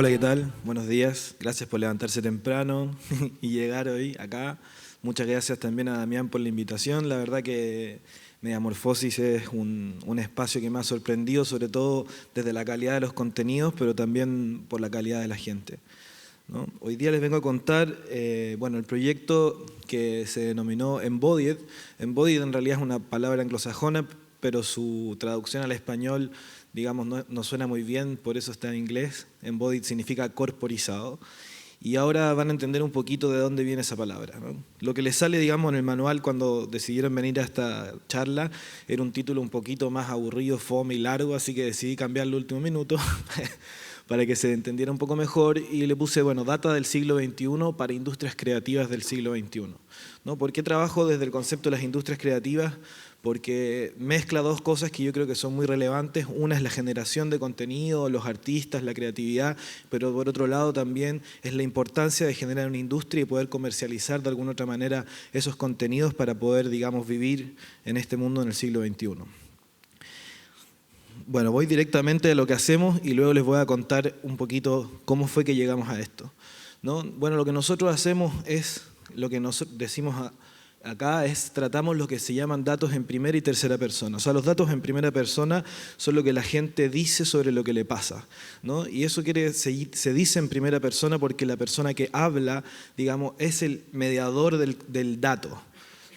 Hola, ¿qué tal? Buenos días. Gracias por levantarse temprano y llegar hoy acá. Muchas gracias también a Damián por la invitación. La verdad que Mediamorfosis es un espacio que me ha sorprendido, sobre todo desde la calidad de los contenidos, pero también por la calidad de la gente, ¿no? Hoy día les vengo a contar el proyecto que se denominó Embodied. Embodied en realidad es una palabra anglosajona, pero su traducción al español, digamos, no suena muy bien, por eso está en inglés. Embodied significa corporizado. Y ahora van a entender un poquito de dónde viene esa palabra, ¿no? Lo que les sale, digamos, en el manual cuando decidieron venir a esta charla era un título un poquito más aburrido, fome y largo, así que decidí cambiarlo al último minuto para que se entendiera un poco mejor y le puse, data del siglo XXI para industrias creativas del siglo XXI, ¿no? ¿Por qué trabajo desde el concepto de las industrias creativas? Porque mezcla dos cosas que yo creo que son muy relevantes. Una es la generación de contenido, los artistas, la creatividad, pero por otro lado también es la importancia de generar una industria y poder comercializar de alguna otra manera esos contenidos para poder, digamos, vivir en este mundo en el siglo XXI. Bueno, voy directamente a lo que hacemos y luego les voy a contar un poquito cómo fue que llegamos a esto, ¿no? Bueno, lo que nosotros hacemos es, lo que nos decimos acá es, tratamos lo que se llaman datos en primera y tercera persona. O sea, los datos en primera persona son lo que la gente dice sobre lo que le pasa, ¿no? Y eso se dice en primera persona porque la persona que habla, digamos, es el mediador del dato,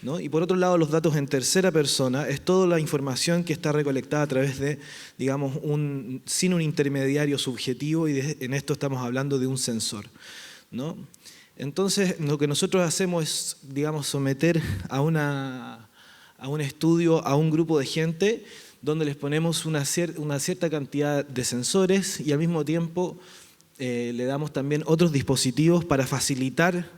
¿no? Y por otro lado, los datos en tercera persona es toda la información que está recolectada a través de, digamos, sin un intermediario subjetivo, y en esto estamos hablando de un sensor, ¿no? Entonces, lo que nosotros hacemos es, digamos, someter a un estudio a un grupo de gente donde les ponemos una cierta cantidad de sensores y al mismo tiempo le damos también otros dispositivos para facilitar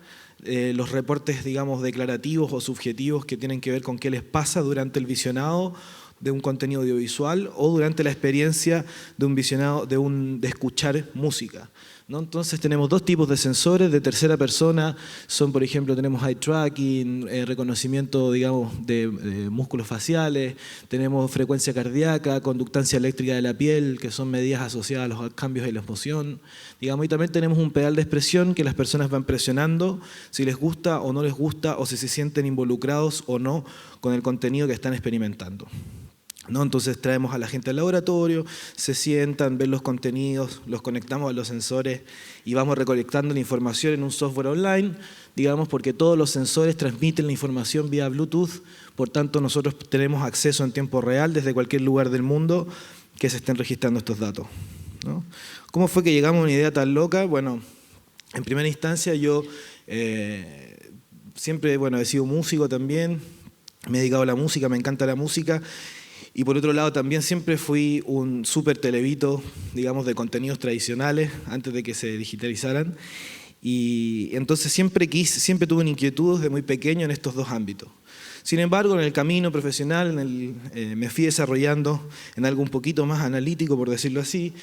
los reportes, digamos, declarativos o subjetivos que tienen que ver con qué les pasa durante el visionado de un contenido audiovisual o durante la experiencia de un visionado, de escuchar música, ¿no? Entonces tenemos dos tipos de sensores de tercera persona, son por ejemplo, tenemos eye tracking, reconocimiento, digamos, de músculos faciales, tenemos frecuencia cardíaca, conductancia eléctrica de la piel, que son medidas asociadas a los cambios de la emoción, digamos, y también tenemos un pedal de expresión que las personas van presionando si les gusta o no les gusta o si se sienten involucrados o no con el contenido que están experimentando, ¿no? Entonces traemos a la gente al laboratorio, se sientan, ven los contenidos, los conectamos a los sensores y vamos recolectando la información en un software online, digamos, porque todos los sensores transmiten la información vía Bluetooth, por tanto nosotros tenemos acceso en tiempo real desde cualquier lugar del mundo que se estén registrando estos datos, ¿no? ¿Cómo fue que llegamos a una idea tan loca? Bueno, en primera instancia yo siempre, he sido músico también, me he dedicado a la música, me encanta la música. Y por otro lado también siempre fui un súper televito, digamos, de contenidos tradicionales antes de que se digitalizaran. Y entonces siempre tuve una inquietud desde muy pequeño en estos dos ámbitos. Sin embargo, en el camino profesional me fui desarrollando en algo un poquito más analítico, por decirlo así.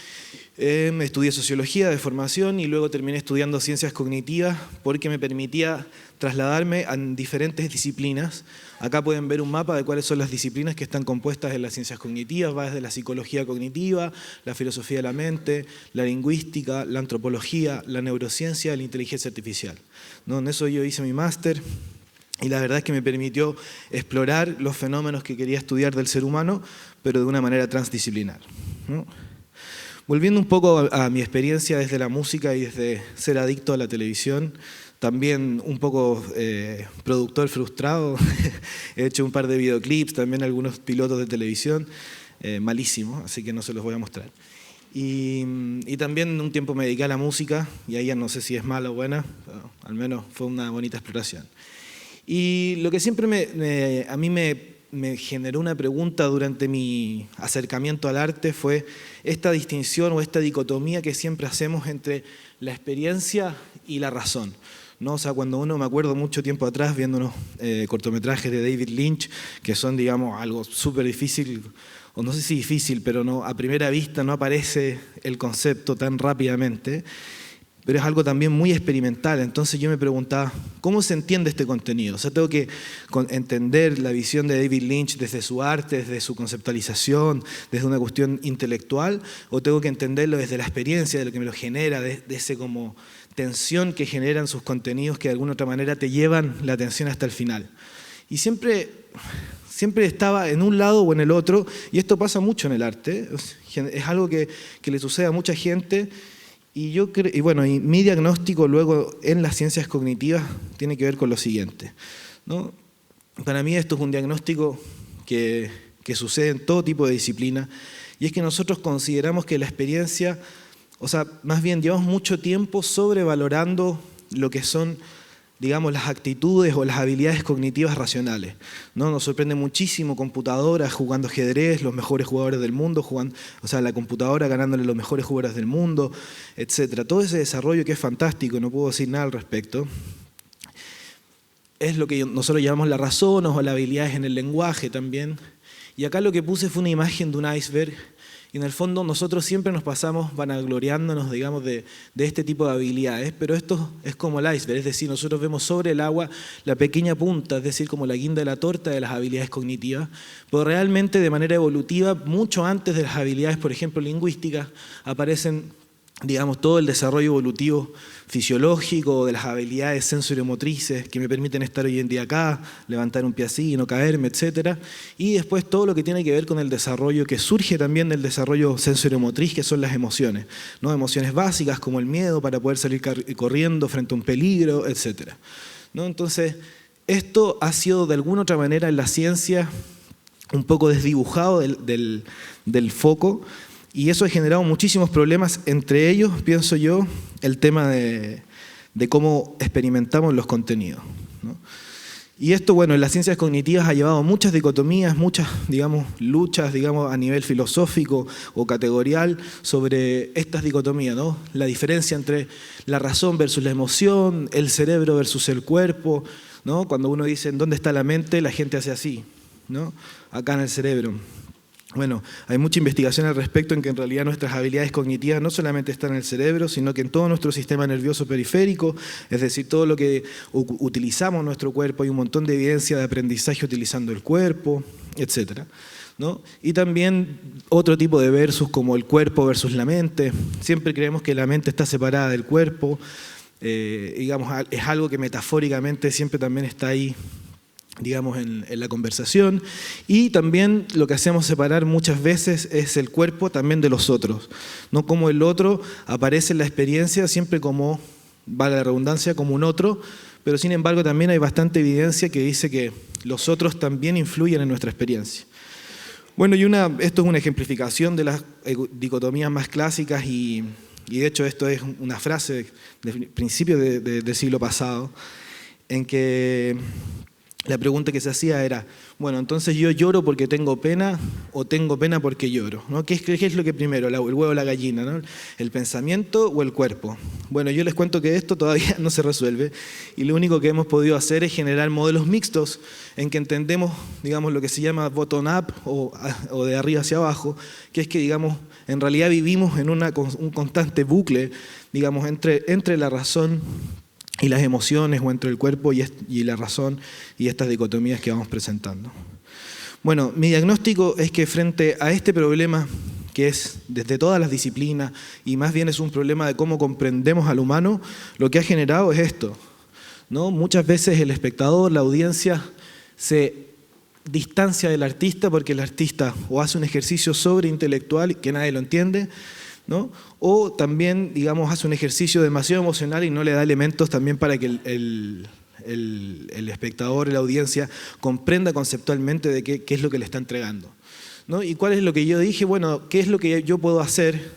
Estudié sociología de formación y luego terminé estudiando ciencias cognitivas porque me permitía trasladarme a diferentes disciplinas. Acá pueden ver un mapa de cuáles son las disciplinas que están compuestas en las ciencias cognitivas, va desde la psicología cognitiva, la filosofía de la mente, la lingüística, la antropología, la neurociencia, la inteligencia artificial, ¿no? En eso yo hice mi máster. Y la verdad es que me permitió explorar los fenómenos que quería estudiar del ser humano, pero de una manera transdisciplinar, ¿no? Volviendo un poco a mi experiencia desde la música y desde ser adicto a la televisión, también un poco productor frustrado, he hecho un par de videoclips, también algunos pilotos de televisión, malísimos, así que no se los voy a mostrar. Y también un tiempo me dediqué a la música, y ahí ya no sé si es mala o buena, pero al menos fue una bonita exploración. Y lo que siempre a mí me generó una pregunta durante mi acercamiento al arte fue esta distinción o esta dicotomía que siempre hacemos entre la experiencia y la razón, ¿no? O sea, cuando uno, me acuerdo mucho tiempo atrás viendo unos cortometrajes de David Lynch, que son, digamos, algo súper difícil, o no sé si difícil, pero no, a primera vista no aparece el concepto tan rápidamente. pero es algo también muy experimental. Entonces yo me preguntaba, ¿cómo se entiende este contenido? O sea, tengo que entender la visión de David Lynch desde su arte, desde su conceptualización, desde una cuestión intelectual, o tengo que entenderlo desde la experiencia, de lo que me lo genera, de ese como tensión que generan sus contenidos que de alguna otra manera te llevan la atención hasta el final. Y siempre estaba en un lado o en el otro, y esto pasa mucho en el arte, es algo que le sucede a mucha gente. Y mi diagnóstico luego en las ciencias cognitivas tiene que ver con lo siguiente, ¿no? Para mí esto es un diagnóstico que sucede en todo tipo de disciplina, y es que nosotros consideramos que la experiencia, o sea, más bien llevamos mucho tiempo sobrevalorando lo que son, digamos, las actitudes o las habilidades cognitivas racionales, ¿no? Nos sorprende muchísimo computadoras jugando ajedrez, los mejores jugadores del mundo, la computadora ganándole los mejores jugadores del mundo, etc. Todo ese desarrollo que es fantástico, no puedo decir nada al respecto, es lo que nosotros llamamos la razón o las habilidades en el lenguaje también. Y acá lo que puse fue una imagen de un iceberg. Y en el fondo nosotros siempre nos pasamos vanagloriándonos, digamos, de este tipo de habilidades, pero esto es como el iceberg, es decir, nosotros vemos sobre el agua la pequeña punta, es decir, como la guinda de la torta de las habilidades cognitivas, pero realmente de manera evolutiva, mucho antes de las habilidades, por ejemplo, lingüísticas, aparecen, digamos, todo el desarrollo evolutivo fisiológico de las habilidades sensoriomotrices que me permiten estar hoy en día acá, levantar un pie así y no caerme, etc. Y después todo lo que tiene que ver con el desarrollo que surge también del desarrollo sensoriomotriz, que son las emociones, ¿no? Emociones básicas como el miedo para poder salir corriendo frente a un peligro, etc., ¿no? Entonces, esto ha sido de alguna otra manera en la ciencia un poco desdibujado del foco. Y eso ha generado muchísimos problemas, entre ellos, pienso yo, el tema de cómo experimentamos los contenidos, ¿no? Y esto, bueno, en las ciencias cognitivas ha llevado muchas dicotomías, muchas, digamos, luchas, digamos, a nivel filosófico o categorial sobre estas dicotomías, ¿no? La diferencia entre la razón versus la emoción, el cerebro versus el cuerpo, ¿no? Cuando uno dice, ¿en dónde está la mente?, la gente hace así, ¿no? Acá en el cerebro. Bueno, hay mucha investigación al respecto en que en realidad nuestras habilidades cognitivas no solamente están en el cerebro, sino que en todo nuestro sistema nervioso periférico, es decir, todo lo que utilizamos en nuestro cuerpo, hay un montón de evidencia de aprendizaje utilizando el cuerpo, etc., ¿no? Y también otro tipo de versus como el cuerpo versus la mente. Siempre creemos que la mente está separada del cuerpo, digamos, es algo que metafóricamente siempre también está ahí, digamos, en la conversación. Y también lo que hacemos separar muchas veces es el cuerpo también de los otros, no como el otro aparece en la experiencia siempre como, vale la redundancia, como un otro, pero sin embargo también hay bastante evidencia que dice que los otros también influyen en nuestra experiencia. Bueno, esto es una ejemplificación de las dicotomías más clásicas y de hecho esto es una frase del principio del siglo pasado, en que la pregunta que se hacía era, bueno, entonces yo lloro porque tengo pena o tengo pena porque lloro, ¿no? ¿Qué es lo que primero, el huevo o la gallina, ¿no? ¿El pensamiento o el cuerpo? Bueno, yo les cuento que esto todavía no se resuelve y lo único que hemos podido hacer es generar modelos mixtos en que entendemos, digamos, lo que se llama bottom-up o de arriba hacia abajo, que es que, digamos, en realidad vivimos en un constante bucle, digamos, entre la razón y las emociones, o entre el cuerpo y la razón, y estas dicotomías que vamos presentando. Bueno, mi diagnóstico es que frente a este problema, que es desde todas las disciplinas, y más bien es un problema de cómo comprendemos al humano, lo que ha generado es esto, ¿no? Muchas veces el espectador, la audiencia, se distancia del artista porque el artista o hace un ejercicio sobreintelectual que nadie lo entiende, ¿no? O también, digamos, hace un ejercicio demasiado emocional y no le da elementos también para que el espectador, la audiencia, comprenda conceptualmente de qué es lo que le está entregando, ¿no? ¿Y cuál es lo que yo dije? Bueno, ¿qué es lo que yo puedo hacer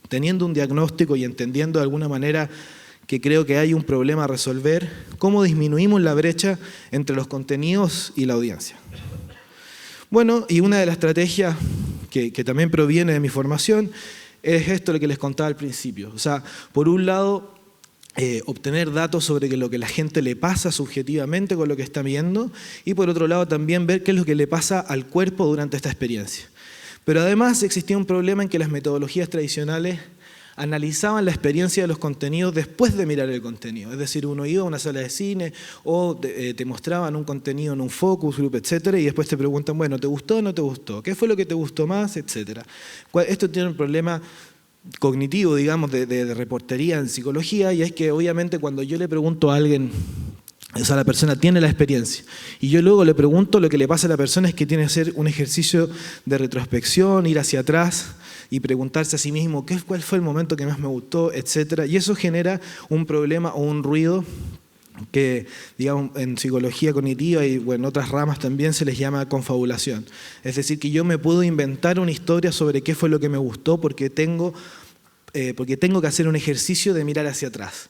teniendo un diagnóstico y entendiendo de alguna manera que creo que hay un problema a resolver? ¿Cómo disminuimos la brecha entre los contenidos y la audiencia? Bueno, y una de las estrategias que también proviene de mi formación es esto lo que les contaba al principio. O sea, por un lado, obtener datos sobre lo que a la gente le pasa subjetivamente con lo que está viendo, y por otro lado también ver qué es lo que le pasa al cuerpo durante esta experiencia. Pero además existía un problema en que las metodologías tradicionales analizaban la experiencia de los contenidos después de mirar el contenido. Es decir, uno iba a una sala de cine o te mostraban un contenido en un focus group, etcétera, y después te preguntan, bueno, ¿te gustó o no te gustó? ¿Qué fue lo que te gustó más? Etcétera. Esto tiene un problema cognitivo, digamos, de reportería en psicología, y es que obviamente cuando yo le pregunto a alguien, o sea, la persona tiene la experiencia, y yo luego le pregunto, lo que le pasa a la persona es que tiene que hacer un ejercicio de retrospección, ir hacia atrás y preguntarse a sí mismo cuál fue el momento que más me gustó, etcétera, y eso genera un problema o un ruido que, digamos, en psicología cognitiva y en otras ramas también se les llama confabulación. Es decir, que yo me puedo inventar una historia sobre qué fue lo que me gustó porque tengo que hacer un ejercicio de mirar hacia atrás.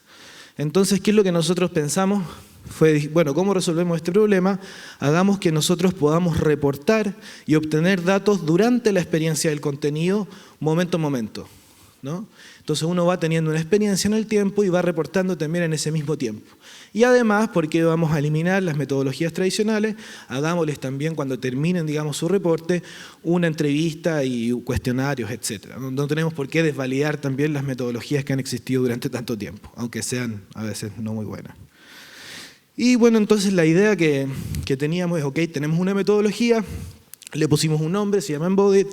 Entonces, ¿qué es lo que nosotros pensamos? Fue, bueno, ¿cómo resolvemos este problema? Hagamos que nosotros podamos reportar y obtener datos durante la experiencia del contenido, momento a momento, ¿no? Entonces uno va teniendo una experiencia en el tiempo y va reportando también en ese mismo tiempo. Y además, porque vamos a eliminar las metodologías tradicionales, hagámosles también, cuando terminen, digamos, su reporte, una entrevista y cuestionarios, etc. No tenemos por qué desvalidar también las metodologías que han existido durante tanto tiempo, aunque sean a veces no muy buenas. Y bueno, entonces la idea que teníamos es, ok, tenemos una metodología, le pusimos un nombre, se llama Embodied,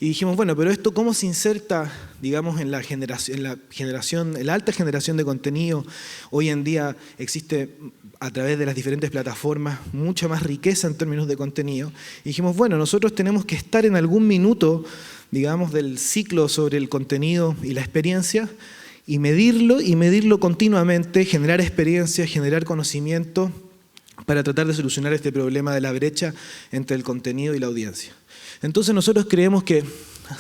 y dijimos, bueno, pero esto ¿cómo se inserta, digamos, en la alta generación de contenido? Hoy en día existe, a través de las diferentes plataformas, mucha más riqueza en términos de contenido. Y dijimos, bueno, nosotros tenemos que estar en algún minuto, digamos, del ciclo sobre el contenido y la experiencia, y medirlo continuamente, generar experiencia, generar conocimiento, para tratar de solucionar este problema de la brecha entre el contenido y la audiencia. Entonces nosotros creemos que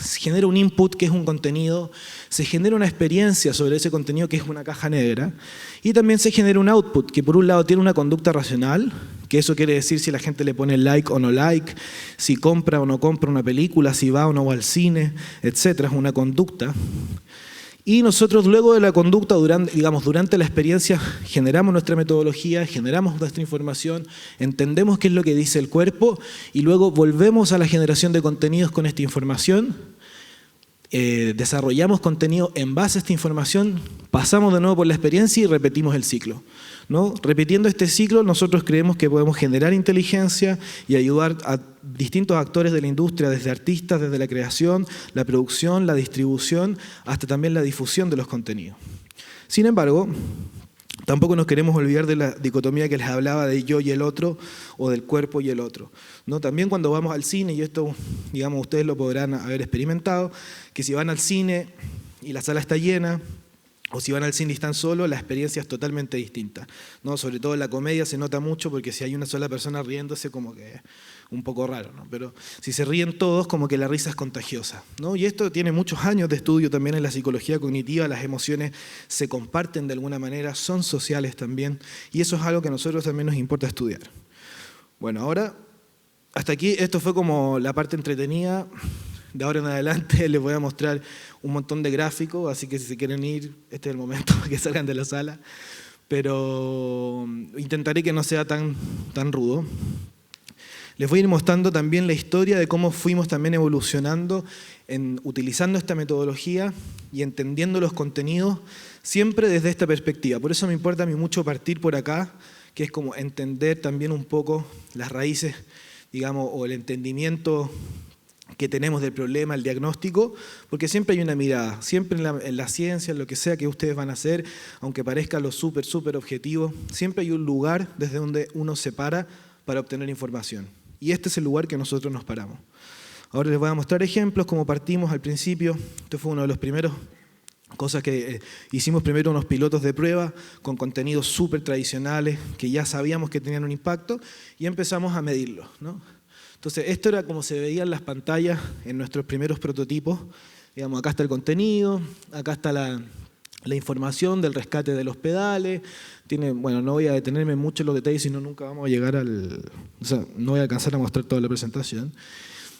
se genera un input, que es un contenido, se genera una experiencia sobre ese contenido, que es una caja negra, y también se genera un output, que por un lado tiene una conducta racional, que eso quiere decir si la gente le pone like o no like, si compra o no compra una película, si va o no va al cine, etc. Es una conducta. Y nosotros luego de la conducta, durante la experiencia, generamos nuestra metodología, generamos nuestra información, entendemos qué es lo que dice el cuerpo y luego volvemos a la generación de contenidos con esta información, desarrollamos contenido en base a esta información, pasamos de nuevo por la experiencia y repetimos el ciclo, ¿no? Repitiendo este ciclo, nosotros creemos que podemos generar inteligencia y ayudar a distintos actores de la industria, desde artistas, desde la creación, la producción, la distribución, hasta también la difusión de los contenidos. Sin embargo, tampoco nos queremos olvidar de la dicotomía que les hablaba de yo y el otro, o del cuerpo y el otro, ¿no? También cuando vamos al cine, y esto, digamos, ustedes lo podrán haber experimentado, que si van al cine y la sala está llena, o si van al cine y están solos, la experiencia es totalmente distinta, ¿no? Sobre todo en la comedia se nota mucho, porque si hay una sola persona riéndose, como que es un poco raro, ¿no? Pero si se ríen todos, como que la risa es contagiosa, ¿no? Y esto tiene muchos años de estudio también en la psicología cognitiva. Las emociones se comparten de alguna manera, son sociales también, y eso es algo que a nosotros también nos importa estudiar. Bueno, ahora, hasta aquí, esto fue como la parte entretenida. De ahora en adelante les voy a mostrar un montón de gráficos, así que si se quieren ir, este es el momento para que salgan de la sala. Pero intentaré que no sea tan rudo. Les voy a ir mostrando también la historia de cómo fuimos también evolucionando utilizando esta metodología y entendiendo los contenidos siempre desde esta perspectiva. Por eso me importa a mí mucho partir por acá, que es como entender también un poco las raíces, digamos, o el entendimiento que tenemos del problema, el diagnóstico, porque siempre hay una mirada, siempre en la ciencia, en lo que sea que ustedes van a hacer, aunque parezca lo súper objetivo, siempre hay un lugar desde donde uno se para obtener información. Y este es el lugar que nosotros nos paramos. Ahora les voy a mostrar ejemplos, como partimos al principio. Esto fue uno de los primeros cosas que hicimos primero, unos pilotos de prueba con contenidos súper tradicionales que ya sabíamos que tenían un impacto y empezamos a medirlos, ¿no? Entonces, esto era como se veían las pantallas en nuestros primeros prototipos. Digamos, acá está el contenido, acá está la información del rescate de los pedales. Bueno, no voy a detenerme mucho en los detalles, sino nunca vamos a llegar o sea, no voy a alcanzar a mostrar toda la presentación,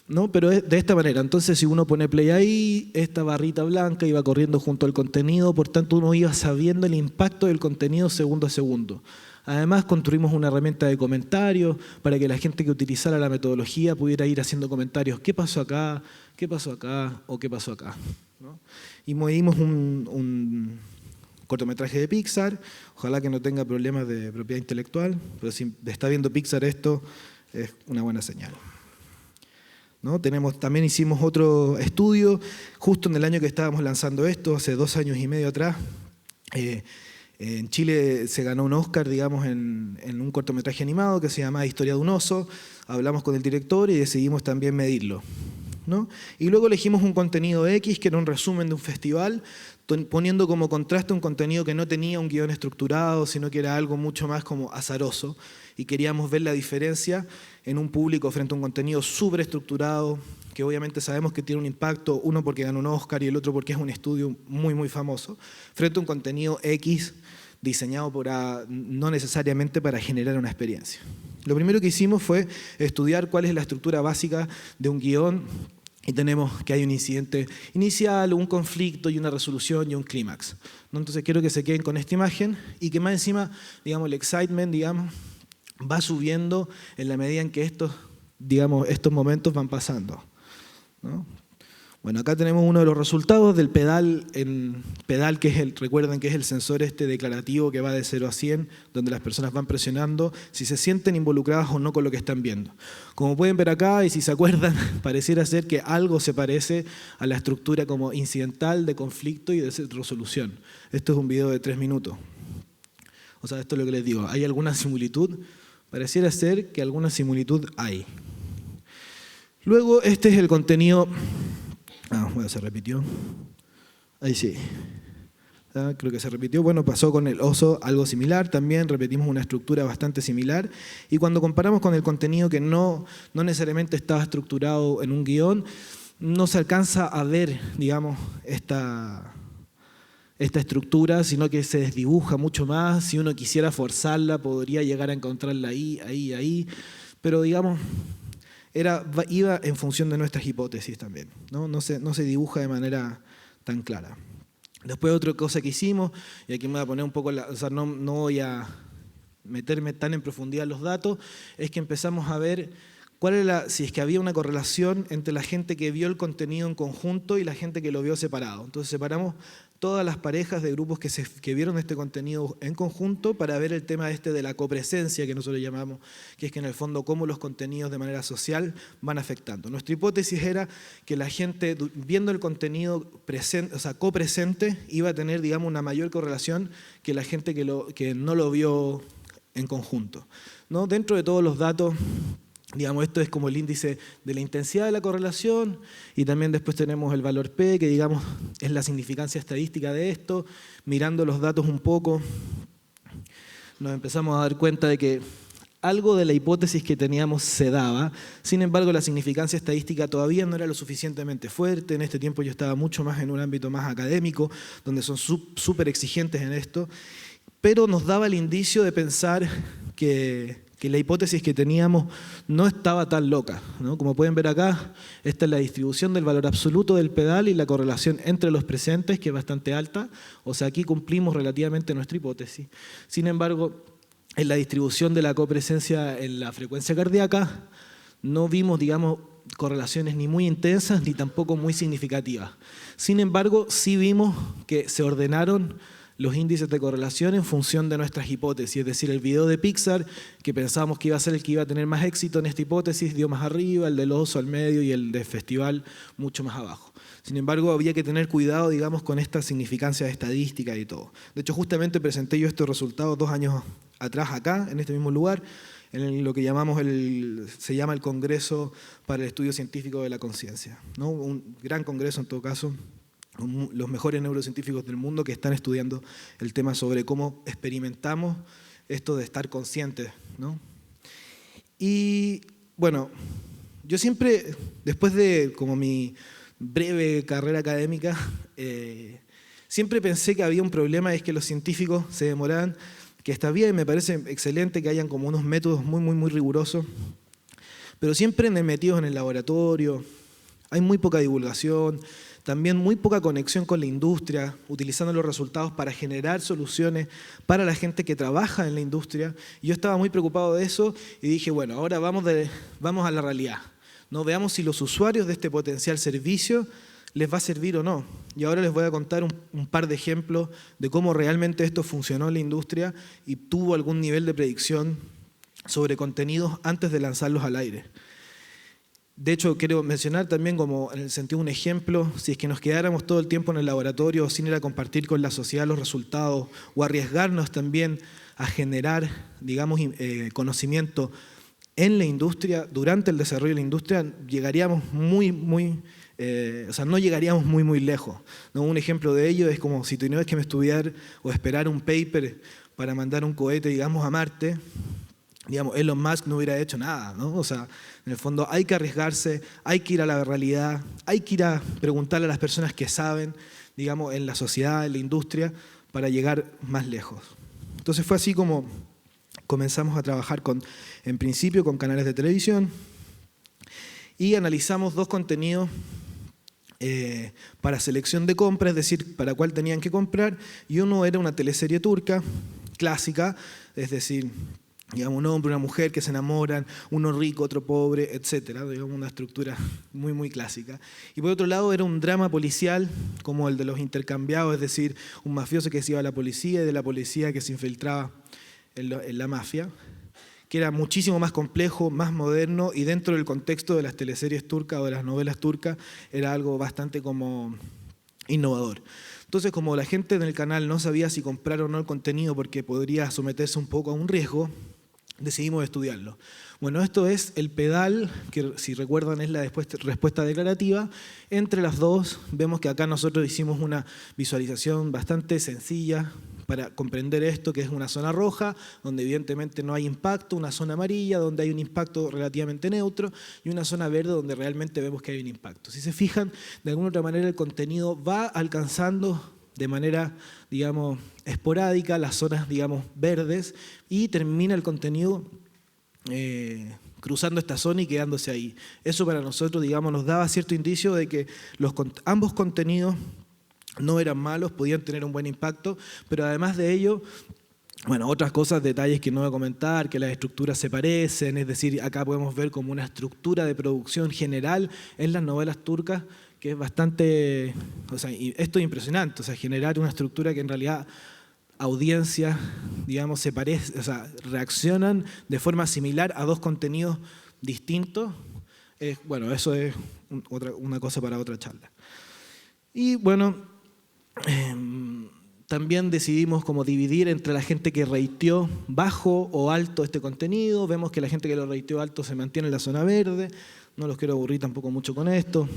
¿no? Pero es de esta manera. Entonces, si uno pone play ahí, esta barrita blanca iba corriendo junto al contenido, por tanto uno iba sabiendo el impacto del contenido segundo a segundo. Además, construimos una herramienta de comentarios para que la gente que utilizara la metodología pudiera ir haciendo comentarios. ¿Qué pasó acá? ¿Qué pasó acá? ¿O qué pasó acá? ¿no? Y movimos un cortometraje de Pixar, ojalá que no tenga problemas de propiedad intelectual, pero si está viendo Pixar esto, es una buena señal, ¿no? También hicimos otro estudio, justo en el año que estábamos lanzando esto, hace 2 años y medio atrás. En Chile se ganó un Oscar, digamos, en un cortometraje animado que se llama Historia de un oso. Hablamos con el director y decidimos también medirlo, ¿no? Y luego elegimos un contenido X, que era un resumen de un festival, poniendo como contraste un contenido que no tenía un guión estructurado, sino que era algo mucho más como azaroso. Y queríamos ver la diferencia en un público frente a un contenido súper estructurado, que obviamente sabemos que tiene un impacto, uno porque ganó un Oscar y el otro porque es un estudio muy, muy famoso, frente a un contenido X diseñado no necesariamente para generar una experiencia. Lo primero que hicimos fue estudiar cuál es la estructura básica de un guión, y tenemos que hay un incidente inicial, un conflicto y una resolución y un clímax, ¿no? Entonces quiero que se queden con esta imagen y que más encima, digamos, el excitement, digamos, va subiendo en la medida en que estos momentos van pasando, ¿no? Bueno, acá tenemos uno de los resultados del pedal, que es recuerden que es el sensor declarativo que va de 0 a 100, donde las personas van presionando si se sienten involucradas o no con lo que están viendo. Como pueden ver acá, y si se acuerdan, pareciera ser que algo se parece a la estructura como incidental de conflicto y de resolución. Esto es un video de 3 minutos. O sea, esto es lo que les digo. ¿Hay alguna similitud? Pareciera ser que alguna similitud hay. Luego, este es el contenido. Bueno, se repitió. Ahí sí. Creo que se repitió. Bueno, pasó con el oso algo similar. También repetimos una estructura bastante similar. Y cuando comparamos con el contenido que no necesariamente estaba estructurado en un guión, no se alcanza a ver, digamos, esta estructura, sino que se desdibuja mucho más. Si uno quisiera forzarla, podría llegar a encontrarla ahí. Pero, digamos, iba en función de nuestras hipótesis también, ¿no? No se dibuja de manera tan clara. Después otra cosa que hicimos, y aquí me voy a poner un poco, no voy a meterme tan en profundidad en los datos, es que empezamos a ver si es que había una correlación entre la gente que vio el contenido en conjunto y la gente que lo vio separado. Entonces separamos todas las parejas de grupos que vieron este contenido en conjunto para ver el tema de la copresencia que nosotros llamamos, que es que en el fondo cómo los contenidos de manera social van afectando. Nuestra hipótesis era que la gente viendo el contenido copresente iba a tener, digamos, una mayor correlación que la gente que no lo vio en conjunto, ¿no? Dentro de todos los datos, digamos, esto es como el índice de la intensidad de la correlación, y también después tenemos el valor P, que digamos es la significancia estadística de esto. Mirando los datos un poco, nos empezamos a dar cuenta de que algo de la hipótesis que teníamos se daba. Sin embargo, la significancia estadística todavía no era lo suficientemente fuerte. En este tiempo yo estaba mucho más en un ámbito más académico, donde son súper exigentes en esto, pero nos daba el indicio de pensar que la hipótesis que teníamos no estaba tan loca, ¿no? Como pueden ver acá, esta es la distribución del valor absoluto del pedal y la correlación entre los presentes, que es bastante alta. O sea, aquí cumplimos relativamente nuestra hipótesis. Sin embargo, en la distribución de la copresencia en la frecuencia cardíaca, no vimos, digamos, correlaciones ni muy intensas ni tampoco muy significativas. Sin embargo, sí vimos que se ordenaron los índices de correlación en función de nuestras hipótesis. Es decir, el video de Pixar, que pensábamos que iba a ser el que iba a tener más éxito en esta hipótesis, dio más arriba, el del oso al medio y el de festival mucho más abajo. Sin embargo, había que tener cuidado, digamos, con esta significancia estadística y todo. De hecho, justamente presenté yo estos resultados 2 años atrás acá, en este mismo lugar, en lo que se llama el Congreso para el Estudio Científico de la Conciencia, ¿no? Un gran congreso en todo caso, los mejores neurocientíficos del mundo que están estudiando el tema sobre cómo experimentamos esto de estar conscientes, ¿no? Y bueno, yo siempre, después de como mi breve carrera académica, siempre pensé que había un problema, es que los científicos se demoraban, que está bien, me parece excelente que hayan como unos métodos muy rigurosos, pero siempre metidos en el laboratorio, hay muy poca divulgación, también muy poca conexión con la industria, utilizando los resultados para generar soluciones para la gente que trabaja en la industria. Y yo estaba muy preocupado de eso y dije, bueno, ahora vamos a la realidad, ¿no? Veamos si los usuarios de este potencial servicio les va a servir o no. Y ahora les voy a contar un par de ejemplos de cómo realmente esto funcionó en la industria y tuvo algún nivel de predicción sobre contenidos antes de lanzarlos al aire. De hecho, quiero mencionar también como en el sentido de un ejemplo, si es que nos quedáramos todo el tiempo en el laboratorio sin ir a compartir con la sociedad los resultados o arriesgarnos también a generar, digamos, conocimiento en la industria, durante el desarrollo de la industria, llegaríamos no llegaríamos muy lejos, ¿no? Un ejemplo de ello es como si tuvieras que estudiar o esperar un paper para mandar un cohete, digamos, a Marte. Digamos, Elon Musk no hubiera hecho nada, ¿no? O sea, en el fondo hay que arriesgarse, hay que ir a la realidad, hay que ir a preguntarle a las personas que saben, digamos, en la sociedad, en la industria, para llegar más lejos. Entonces fue así como comenzamos a trabajar en principio con canales de televisión y analizamos 2 contenidos para selección de compra, es decir, para cuál tenían que comprar, y uno era una teleserie turca clásica, es decir, digamos, un hombre, una mujer que se enamoran, uno rico, otro pobre, etcétera, digamos, una estructura muy clásica. Y por otro lado era un drama policial como el de Los Intercambiados, es decir, un mafioso que se iba a la policía y de la policía que se infiltraba en la mafia, que era muchísimo más complejo, más moderno, y dentro del contexto de las teleseries turcas o de las novelas turcas era algo bastante como innovador. Entonces, como la gente en el canal no sabía si comprar o no el contenido porque podría someterse un poco a un riesgo, decidimos estudiarlo. Bueno, esto es el pedal, que si recuerdan es la respuesta declarativa. Entre las dos vemos que acá nosotros hicimos una visualización bastante sencilla para comprender esto, que es una zona roja, donde evidentemente no hay impacto, una zona amarilla, donde hay un impacto relativamente neutro, y una zona verde, donde realmente vemos que hay un impacto. Si se fijan, de alguna otra manera el contenido va alcanzando de manera, digamos, esporádica las zonas, digamos, verdes, y termina el contenido cruzando esta zona y quedándose ahí. Eso para nosotros, digamos, nos daba cierto indicio de que ambos contenidos no eran malos, podían tener un buen impacto, pero además de ello, bueno, otras cosas, detalles que no voy a comentar, que las estructuras se parecen, es decir, acá podemos ver como una estructura de producción general en las novelas turcas, que es bastante, o sea, esto es impresionante, o sea, generar una estructura que en realidad audiencias, digamos, se parece, o sea, reaccionan de forma similar a 2 contenidos distintos. Bueno, eso es una cosa para otra charla. Y bueno, también decidimos como dividir entre la gente que rateó bajo o alto este contenido. Vemos que la gente que lo rateó alto se mantiene en la zona verde. No los quiero aburrir tampoco mucho con esto.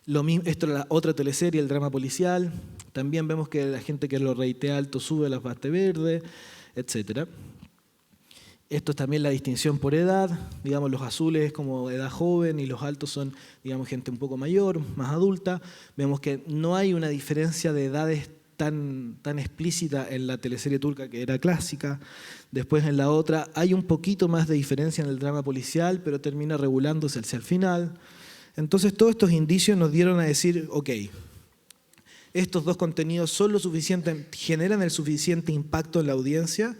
Esto era la otra teleserie, el drama policial. También vemos que la gente que lo ratea alto sube a la parte verde, etc. Esto es también la distinción por edad. Digamos, los azules es como edad joven y los altos son, digamos, gente un poco mayor, más adulta. Vemos que no hay una diferencia de edades tan explícita en la teleserie turca, que era clásica. Después en la otra hay un poquito más de diferencia en el drama policial, pero termina regulándose hacia el final. Entonces todos estos indicios nos dieron a decir, ok, estos 2 contenidos son lo suficiente, generan el suficiente impacto en la audiencia,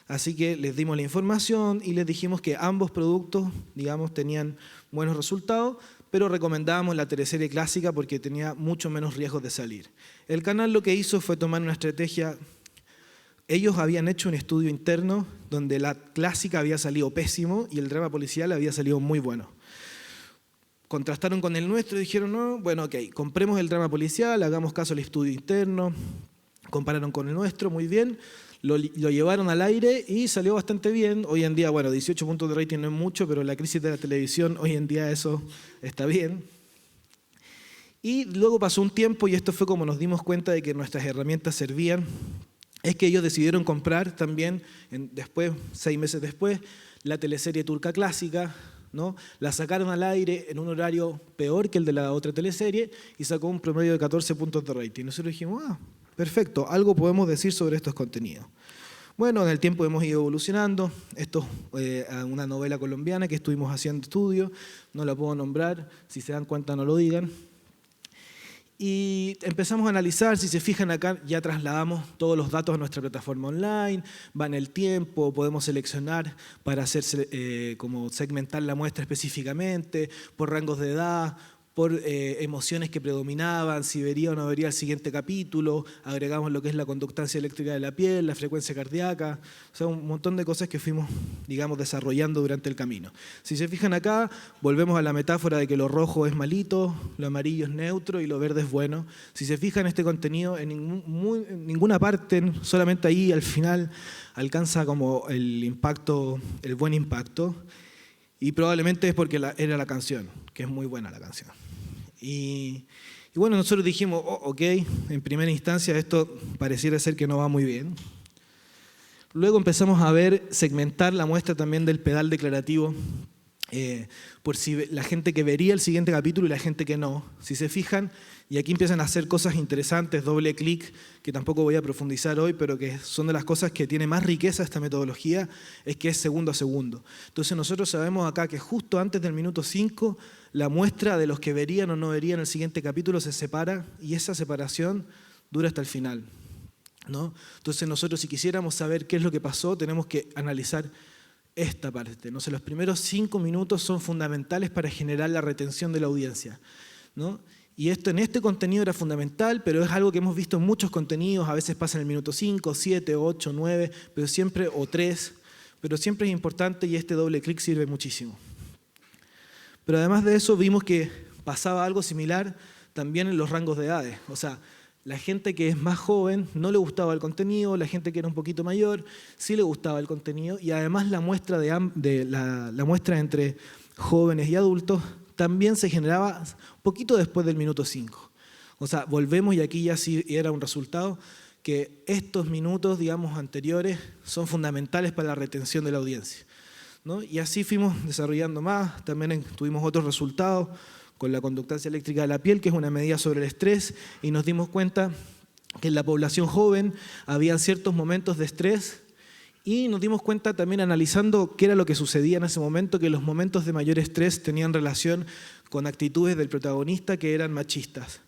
así que les dimos la información y les dijimos que ambos productos, digamos, tenían buenos resultados, pero recomendábamos la teleserie clásica porque tenía mucho menos riesgos de salir. El canal lo que hizo fue tomar una estrategia. Ellos habían hecho un estudio interno donde la clásica había salido pésimo y el drama policial había salido muy bueno. Contrastaron con el nuestro y dijeron, no, bueno, ok, compremos el drama policial, hagamos caso al estudio interno. Compararon con el nuestro, muy bien. Lo llevaron al aire y salió bastante bien. Hoy en día, bueno, 18 puntos de rating no es mucho, pero la crisis de la televisión, hoy en día eso está bien. Y luego pasó un tiempo y esto fue como nos dimos cuenta de que nuestras herramientas servían. Es que ellos decidieron comprar también, después, 6 meses después, la teleserie turca clásica, ¿no? La sacaron al aire en un horario peor que el de la otra teleserie y sacó un promedio de 14 puntos de rating. Nosotros dijimos, perfecto, algo podemos decir sobre estos contenidos. Bueno, en el tiempo hemos ido evolucionando. Esto es una novela colombiana que estuvimos haciendo estudio, no la puedo nombrar, si se dan cuenta no lo digan. Y empezamos a analizar, si se fijan acá, ya trasladamos todos los datos a nuestra plataforma online, va en el tiempo, podemos seleccionar para hacer como segmentar la muestra específicamente, por rangos de edad, por emociones que predominaban, si vería o no vería el siguiente capítulo, agregamos lo que es la conductancia eléctrica de la piel, la frecuencia cardíaca, o sea, un montón de cosas que fuimos, digamos, desarrollando durante el camino. Si se fijan acá, volvemos a la metáfora de que lo rojo es malito, lo amarillo es neutro y lo verde es bueno. Si se fijan, este contenido en ninguna parte, solamente ahí al final, alcanza como el impacto, el buen impacto, y probablemente es porque era la canción, que es muy buena la canción. Y bueno, nosotros dijimos, ok, en primera instancia esto pareciera ser que no va muy bien. Luego empezamos a segmentar la muestra también del pedal declarativo, por si la gente que vería el siguiente capítulo y la gente que no. Si se fijan, y aquí empiezan a hacer cosas interesantes, doble clic, que tampoco voy a profundizar hoy, pero que son de las cosas que tiene más riqueza esta metodología, es que es segundo a segundo. Entonces nosotros sabemos acá que justo antes del minuto 5, la muestra de los que verían o no verían el siguiente capítulo se separa, y esa separación dura hasta el final, ¿no? Entonces nosotros, si quisiéramos saber qué es lo que pasó, tenemos que analizar esta parte, ¿no? O sea, los primeros 5 minutos son fundamentales para generar la retención de la audiencia, ¿no? Y esto en este contenido era fundamental, pero es algo que hemos visto en muchos contenidos, a veces pasa en el minuto 5, 7, 8, 9, pero siempre, o 3, pero siempre es importante, y este doble clic sirve muchísimo. Pero además de eso vimos que pasaba algo similar también en los rangos de edades. O sea, la gente que es más joven no le gustaba el contenido, la gente que era un poquito mayor sí le gustaba el contenido, y además la muestra, la muestra entre jóvenes y adultos también se generaba poquito después del minuto 5. O sea, volvemos, y aquí ya sí era un resultado, que estos minutos, digamos, anteriores son fundamentales para la retención de la audiencia, ¿no? Y así fuimos desarrollando más. También tuvimos otros resultados con la conductancia eléctrica de la piel, que es una medida sobre el estrés, y nos dimos cuenta que en la población joven había ciertos momentos de estrés, y nos dimos cuenta también, analizando qué era lo que sucedía en ese momento, que los momentos de mayor estrés tenían relación con actitudes del protagonista que eran machistas.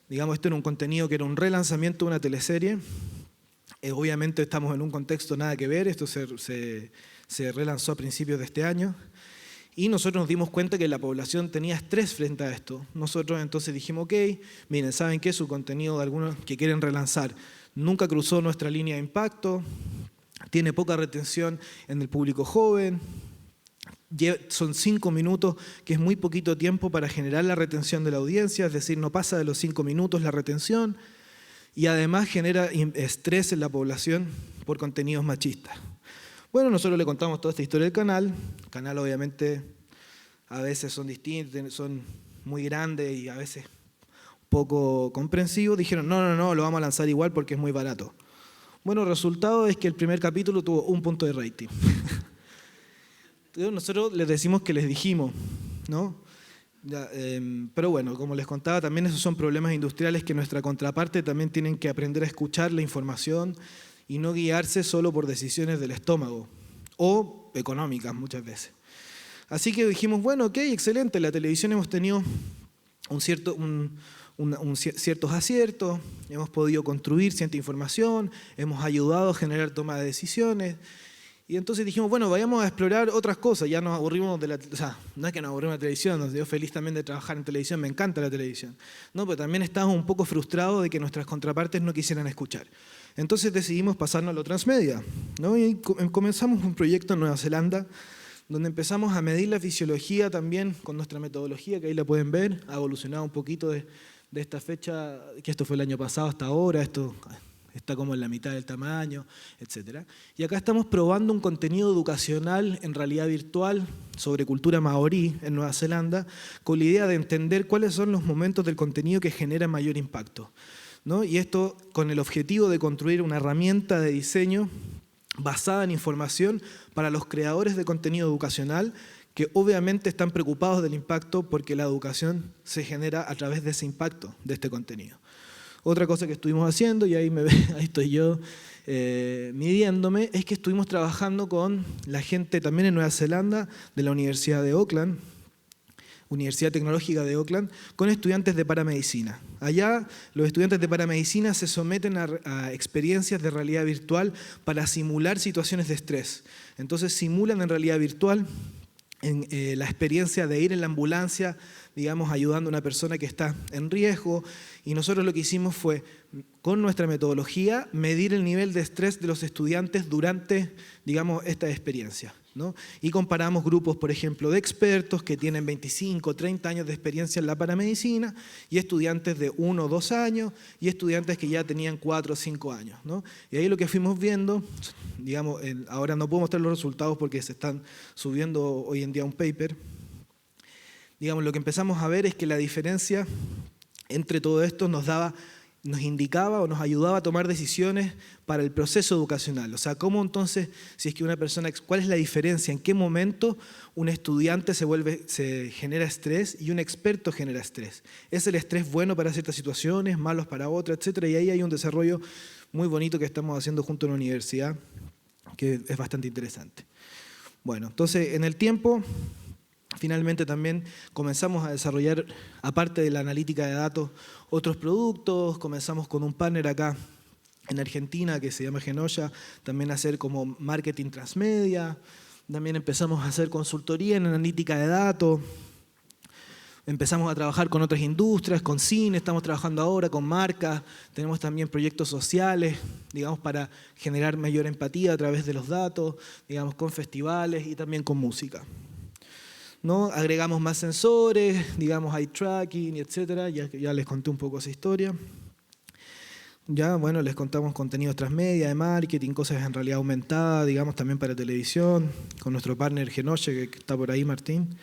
Digamos, esto era un contenido que era un relanzamiento de una teleserie. Obviamente estamos en un contexto nada que ver, esto se relanzó a principios de este año. Y nosotros nos dimos cuenta que la población tenía estrés frente a esto. Nosotros entonces dijimos, ok, miren, ¿saben qué? Su contenido de algunos que quieren relanzar nunca cruzó nuestra línea de impacto, tiene poca retención en el público joven, son 5 minutos, que es muy poquito tiempo para generar la retención de la audiencia, es decir, no pasa de los 5 minutos la retención, y además genera estrés en la población por contenidos machistas. Bueno, nosotros le contamos toda esta historia del canal. El canal obviamente a veces son distintos, son muy grandes y a veces poco comprensivos. Dijeron, no, lo vamos a lanzar igual porque es muy barato. Bueno, el resultado es que el primer capítulo tuvo 1 punto de rating. Nosotros les decimos que les dijimos, ¿no? Pero bueno, como les contaba, también esos son problemas industriales que nuestra contraparte también tienen que aprender a escuchar la información y no guiarse solo por decisiones del estómago o económicas muchas veces. Así que dijimos, bueno, ok, excelente, en la televisión hemos tenido ciertos aciertos, hemos podido construir cierta información, hemos ayudado a generar toma de decisiones. Y entonces dijimos, bueno, vayamos a explorar otras cosas. Ya nos aburrimos o sea, no es que nos aburrimos de la televisión, nos dio feliz también de trabajar en televisión, me encanta la televisión. No, pero también estábamos un poco frustrados de que nuestras contrapartes no quisieran escuchar. Entonces decidimos pasarnos a lo transmedia, ¿no? Y comenzamos un proyecto en Nueva Zelanda, donde empezamos a medir la fisiología también con nuestra metodología, que ahí la pueden ver, ha evolucionado un poquito de esta fecha, que esto fue el año pasado hasta ahora, esto está como en la mitad del tamaño, etc. Y acá estamos probando un contenido educacional en realidad virtual sobre cultura maorí en Nueva Zelanda, con la idea de entender cuáles son los momentos del contenido que generan mayor impacto, ¿no? Y esto con el objetivo de construir una herramienta de diseño basada en información para los creadores de contenido educacional, que obviamente están preocupados del impacto porque la educación se genera a través de ese impacto de este contenido. Otra cosa que estuvimos haciendo, y ahí estoy yo midiéndome, es que estuvimos trabajando con la gente también en Nueva Zelanda de la Universidad de Auckland, Universidad Tecnológica de Auckland, con estudiantes de paramedicina. Allá los estudiantes de paramedicina se someten a experiencias de realidad virtual para simular situaciones de estrés. Entonces simulan en realidad virtual en la experiencia de ir en la ambulancia, digamos, ayudando a una persona que está en riesgo. Y nosotros lo que hicimos fue, con nuestra metodología, medir el nivel de estrés de los estudiantes durante, digamos, esta experiencia, ¿no? Y comparamos grupos, por ejemplo, de expertos que tienen 25, 30 años de experiencia en la paramedicina y estudiantes de 1 o 2 años y estudiantes que ya tenían 4 o 5 años, ¿no? Y ahí lo que fuimos viendo, digamos, ahora no puedo mostrar los resultados porque se están subiendo hoy en día un paper. Digamos, lo que empezamos a ver es que la diferencia entre todo esto nos indicaba o nos ayudaba a tomar decisiones para el proceso educacional. O sea, cómo entonces, si es que una persona, ¿cuál es la diferencia? ¿En qué momento un estudiante se genera estrés y un experto genera estrés? ¿Es el estrés bueno para ciertas situaciones, malos para otras, etcétera? Y ahí hay un desarrollo muy bonito que estamos haciendo junto a la universidad, que es bastante interesante. Bueno, entonces en el tiempo, finalmente también comenzamos a desarrollar, aparte de la analítica de datos, otros productos. Comenzamos con un partner acá en Argentina que se llama Genoya, también a hacer como marketing transmedia. También empezamos a hacer consultoría en analítica de datos. Empezamos a trabajar con otras industrias, con cine, estamos trabajando ahora con marcas. Tenemos también proyectos sociales, digamos, para generar mayor empatía a través de los datos, digamos, con festivales y también con música, ¿no? Agregamos más sensores, digamos, eye tracking, etcétera. Ya les conté un poco esa historia. Ya, bueno, les contamos contenidos transmedia, de marketing, cosas en realidad aumentada, digamos, también para televisión, con nuestro partner Genoche, que está por ahí, Martín.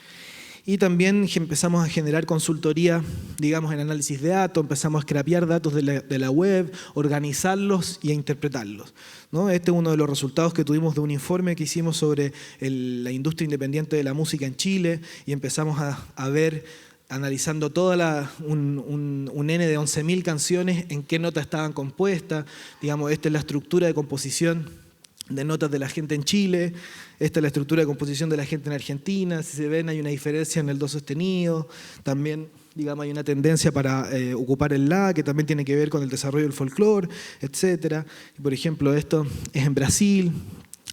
Y también empezamos a generar consultoría, digamos, en análisis de datos, empezamos a scrapear datos de la web, organizarlos y a interpretarlos, ¿no? Este es uno de los resultados que tuvimos de un informe que hicimos sobre la industria independiente de la música en Chile, y empezamos a ver, analizando toda un N de 11.000 canciones, en qué notas estaban compuestas. Digamos, esta es la estructura de composición de notas de la gente en Chile, esta es la estructura de composición de la gente en Argentina. Si se ven, hay una diferencia en el do sostenido. También, digamos, hay una tendencia para ocupar el la, que también tiene que ver con el desarrollo del folclore, etc. Por ejemplo, esto es en Brasil.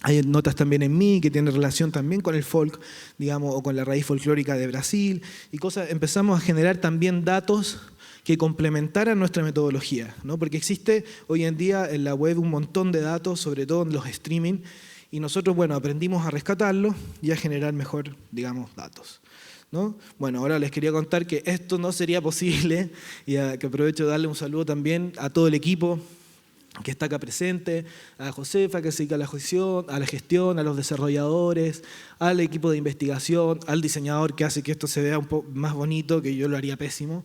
Hay notas también en mi, que tienen relación también con el folk, digamos, o con la raíz folclórica de Brasil. Y cosas. Empezamos a generar también datos que complementaran nuestra metodología, ¿no? Porque existe hoy en día en la web un montón de datos, sobre todo en los streaming, y nosotros, bueno, aprendimos a rescatarlos y a generar mejor, digamos, datos, ¿no? Bueno, ahora les quería contar que esto no sería posible, y que aprovecho de darle un saludo también a todo el equipo que está acá presente, a Josefa, que se dedica a la gestión, a los desarrolladores, al equipo de investigación, al diseñador que hace que esto se vea un poco más bonito, que yo lo haría pésimo.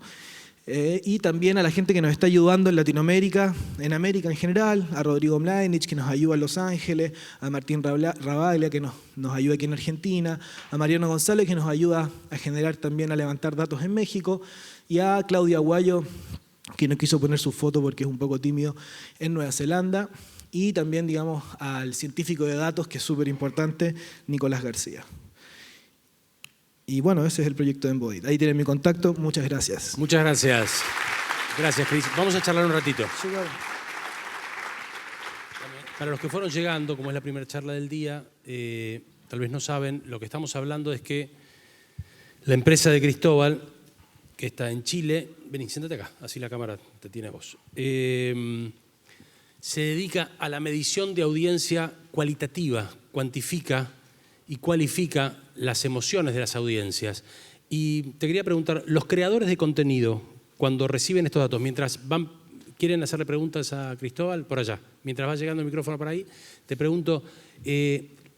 Y también a la gente que nos está ayudando en Latinoamérica, en América en general, a Rodrigo Mladenich, que nos ayuda en Los Ángeles, a Martín Rabaglia, que nos ayuda aquí en Argentina, a Mariano González, que nos ayuda a generar también, a levantar datos en México, y a Claudia Aguayo, que no quiso poner su foto porque es un poco tímido, en Nueva Zelanda, y también, digamos, al científico de datos, que es súper importante, Nicolás García. Y bueno, ese es el proyecto de Embodied. Ahí tienen mi contacto. Muchas gracias. Muchas gracias. Gracias, Cris. Vamos a charlar un ratito. Sí, claro. Para los que fueron llegando, como es la primera charla del día, tal vez no saben, lo que estamos hablando es que la empresa de Cristóbal, que está en Chile, vení, siéntate acá, así la cámara te tiene a vos, se dedica a la medición de audiencia cualitativa, cuantifica y cualifica las emociones de las audiencias. Y te quería preguntar, los creadores de contenido, cuando reciben estos datos, mientras quieren hacerle preguntas a Cristóbal, por allá, mientras va llegando el micrófono por ahí, te pregunto,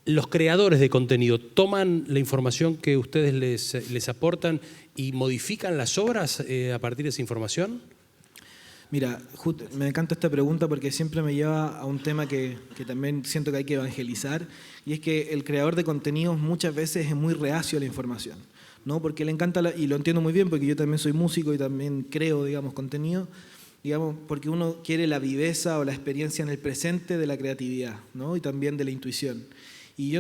los creadores de contenido, ¿toman la información que ustedes les aportan y modifican las obras a partir de esa información? Mira, me encanta esta pregunta porque siempre me lleva a un tema que también siento que hay que evangelizar, y es que el creador de contenidos muchas veces es muy reacio a la información, ¿no? Porque le encanta, y lo entiendo muy bien porque yo también soy músico y también creo, digamos, contenido, digamos, porque uno quiere la viveza o la experiencia en el presente de la creatividad, ¿no? Y también de la intuición. Y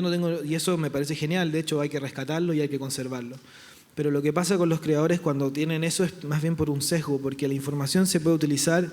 eso me parece genial, de hecho hay que rescatarlo y hay que conservarlo. Pero lo que pasa con los creadores cuando tienen eso es más bien por un sesgo, porque la información se puede utilizar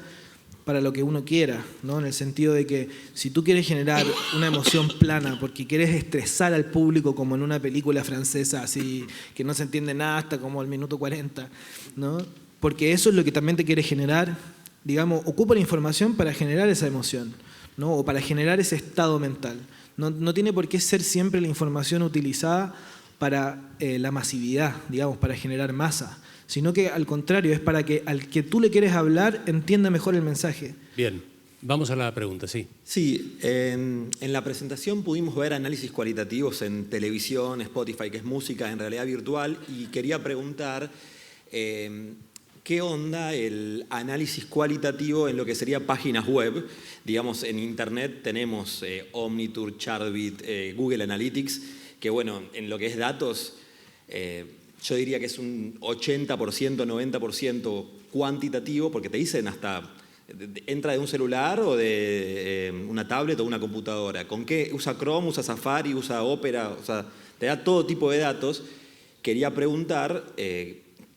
para lo que uno quiera, ¿no? En el sentido de que si tú quieres generar una emoción plana porque quieres estresar al público como en una película francesa, así que no se entiende nada hasta como el minuto 40, ¿no? Porque eso es lo que también te quiere generar, digamos, ocupa la información para generar esa emoción, ¿no? O para generar ese estado mental. No tiene por qué ser siempre la información utilizada para la masividad, digamos, para generar masa, sino que al contrario, es para que al que tú le quieres hablar entienda mejor el mensaje. Bien, vamos a la pregunta, sí. Sí, en la presentación pudimos ver análisis cualitativos en televisión, Spotify, que es música en realidad virtual, y quería preguntar qué onda el análisis cualitativo en lo que sería páginas web. Digamos, en Internet tenemos Omniture, Chartbeat, Google Analytics, que bueno, en lo que es datos, yo diría que es un 80%, 90% cuantitativo, porque te dicen hasta, entra de un celular o de una tablet o una computadora. ¿Con qué? Usa Chrome, usa Safari, usa Opera, o sea, te da todo tipo de datos. Quería preguntar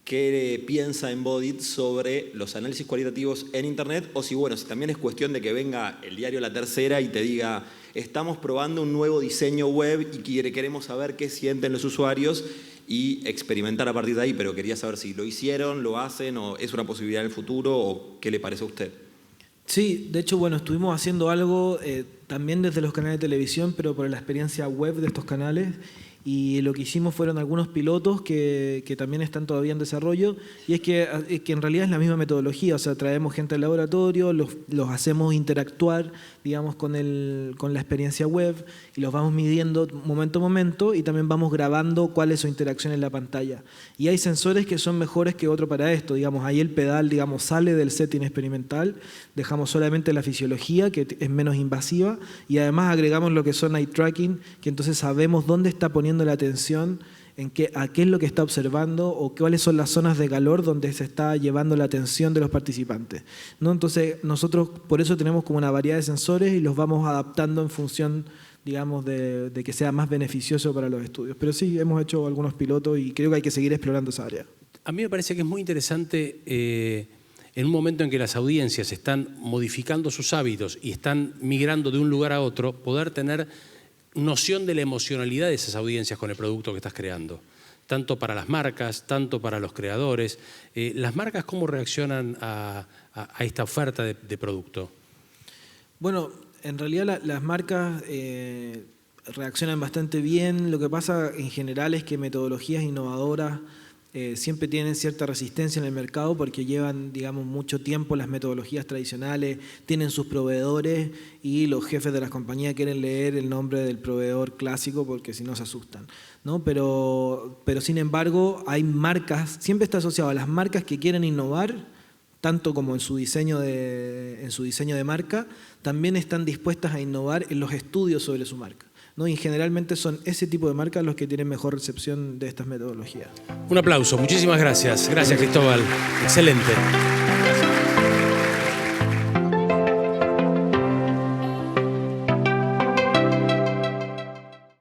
qué piensa Embodied sobre los análisis cualitativos en Internet, o si, bueno, si también es cuestión de que venga el diario La Tercera y te diga, estamos probando un nuevo diseño web y queremos saber qué sienten los usuarios y experimentar a partir de ahí, pero quería saber si lo hicieron, lo hacen, o es una posibilidad en el futuro, o qué le parece a usted. Sí, de hecho, bueno, estuvimos haciendo algo también desde los canales de televisión, pero por la experiencia web de estos canales, y lo que hicimos fueron algunos pilotos que también están todavía en desarrollo, y es que en realidad es la misma metodología, o sea, traemos gente al laboratorio, los hacemos interactuar, digamos, con la experiencia web, y los vamos midiendo momento a momento, y también vamos grabando cuál es su interacción en la pantalla. Y hay sensores que son mejores que otro para esto, digamos, ahí el pedal, digamos, sale del setting experimental, dejamos solamente la fisiología, que es menos invasiva, y además agregamos lo que son eye tracking, que entonces sabemos dónde está poniendo la atención, a qué es lo que está observando o cuáles son las zonas de calor donde se está llevando la atención de los participantes, ¿no? Entonces nosotros por eso tenemos como una variedad de sensores y los vamos adaptando en función, digamos, de que sea más beneficioso para los estudios. Pero sí, hemos hecho algunos pilotos y creo que hay que seguir explorando esa área. A mí me parece que es muy interesante en un momento en que las audiencias están modificando sus hábitos y están migrando de un lugar a otro, poder tener noción de la emocionalidad de esas audiencias con el producto que estás creando, tanto para las marcas, tanto para los creadores. ¿Las marcas cómo reaccionan a esta oferta de producto? Bueno, en realidad las marcas reaccionan bastante bien. Lo que pasa en general es que metodologías innovadoras siempre tienen cierta resistencia en el mercado porque llevan, digamos, mucho tiempo las metodologías tradicionales, tienen sus proveedores y los jefes de las compañías quieren leer el nombre del proveedor clásico porque si no se asustan, ¿no? Pero sin embargo hay marcas, siempre está asociado a las marcas que quieren innovar, tanto como en su diseño de marca, también están dispuestas a innovar en los estudios sobre su marca, ¿no? Y generalmente son ese tipo de marcas los que tienen mejor recepción de estas metodologías. Un aplauso, muchísimas gracias. Gracias, Cristóbal. Excelente. Gracias.